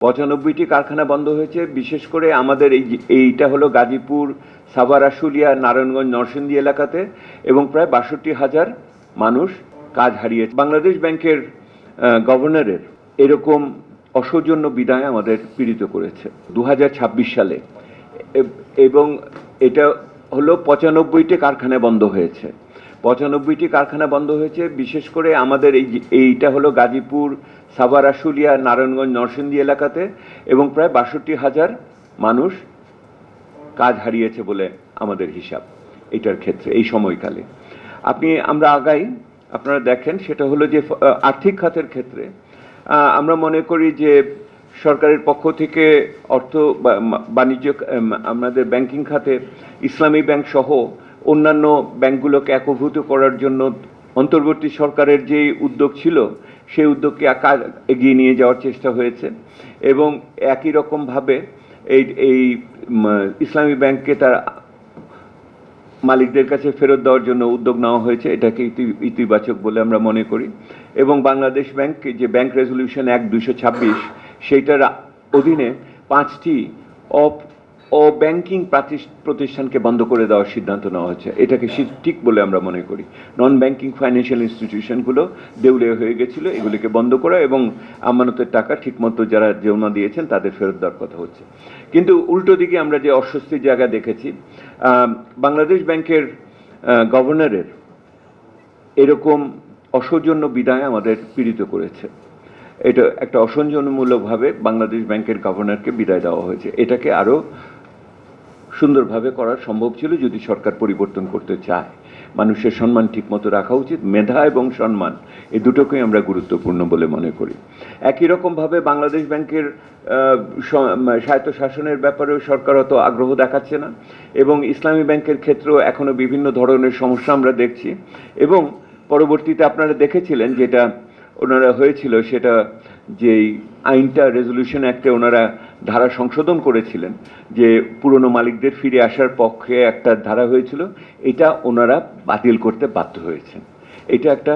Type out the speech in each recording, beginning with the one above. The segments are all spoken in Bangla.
৯৫টি কারখানা বন্ধ হয়েছে। বিশেষ করে আমাদের এইটা হলো গাজীপুর, সাভার, আশুলিয়া, নারায়ণগঞ্জ, নরসিংদী এলাকাতে, এবং প্রায় ৬২,০০০ মানুষ কাজ হারিয়েছে। বাংলাদেশ ব্যাংকের গভর্নরের এরকম অসৌজন্য বিদায় আমাদের পীড়িত করেছে ২০২৬ সালে, এবং এটা হলো ৯৫টি কারখানা বন্ধ হয়েছে। ৯৫টি কারখানা বন্ধ হয়েছে। বিশেষ করে আমাদের এইটা হলো গাজীপুর, সাভার, আশুলিয়া, নারায়ণগঞ্জ, নরসিংদী এলাকাতে, এবং প্রায় ৬২,০০০ মানুষ কাজ হারিয়েছে বলে আমাদের হিসাব এটার ক্ষেত্রে এই সময়কালে। আমরা আগাই, আপনারা দেখেন, সেটা হলো যে আর্থিক খাতের ক্ষেত্রে আমরা মনে করি যে সরকারের পক্ষ থেকে অর্থ বাণিজ্য আমাদের ব্যাংকিং খাতে ইসলামী ব্যাংক সহ অন্যান্য ব্যাংকগুলোকে একীভূত করার জন্য অন্তর্বর্তী সরকারের যে উদ্যোগ ছিল সেই উদ্যোগকে এগিয়ে নিয়ে যাওয়ার চেষ্টা হয়েছে, এবং একই রকমভাবে এই ইসলামী ব্যাংককে তার মালিকদের কাছে ফেরত দেওয়ার জন্য উদ্যোগ নেওয়া হয়েছে। এটাকে ইতিবাচক বলে আমরা মনে করি। এবং বাংলাদেশ ব্যাংক যে ব্যাংক রেজলিউশন অ্যাক্ট ২২৬, সেইটার অধীনে ৫টি অব্যাংকিং প্রতিষ্ঠানকে বন্ধ করে দেওয়ার সিদ্ধান্ত নেওয়া হয়েছে। এটাকে ঠিক বলে আমরা মনে করি। নন ব্যাংকিং ফাইন্যান্সিয়াল ইনস্টিটিউশনগুলো দেউলিয়া হয়ে গেছিল, এগুলিকে বন্ধ করা এবং আমানতের টাকা ঠিকমতো যারা জমা দিয়েছেন তাদের ফেরত দেওয়ার কথা হচ্ছে। কিন্তু উল্টো দিকে আমরা যে অস্বস্তির জায়গা দেখেছি, বাংলাদেশ ব্যাংকের গভর্নরের এরকম অসৌজন্য বিদায় আমাদের পীড়িত করেছে। এটা একটা অসৌজন্যমূলকভাবে বাংলাদেশ ব্যাংকের গভর্নরকে বিদায় দেওয়া হয়েছে। এটাকে আরও সুন্দরভাবে করা সম্ভব ছিল যদি সরকার পরিবর্তন করতে চায়। মানুষের সম্মান ঠিকমতো রাখা উচিত। মেধা এবং সম্মান এই দুটোকেই আমরা গুরুত্বপূর্ণ বলে মনে করি। একই রকমভাবে বাংলাদেশ ব্যাংকের স্বায়ত্তশাসনের ব্যাপারেও সরকার অত আগ্রহ দেখাচ্ছে না, এবং ইসলামী ব্যাংকের ক্ষেত্রেও এখনও বিভিন্ন ধরনের সমস্যা আমরা দেখছি। এবং পরবর্তীতে আপনারা দেখেছিলেন যেটা ওনারা হয়েছিল, সেটা যেই আইনটা রেজলিউশন অ্যাক্টে ওনারা ধারা সংশোধন করেছিলেন, যে পুরনো মালিকদের ফিরে আসার পক্ষে একটা ধারা হয়েছিল, এটা ওনারা বাতিল করতে বাধ্য হয়েছেন। এটা একটা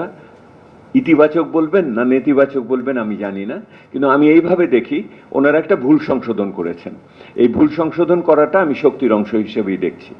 ইতিবাচক বলবেন না নেতিবাচক বলবেন আমি জানি না, কিন্তু আমি এইভাবে দেখি ওনারা একটা ভুল সংশোধন করেছেন। এই ভুল সংশোধন করাটা আমি শক্তির অংশ হিসেবেই দেখছি।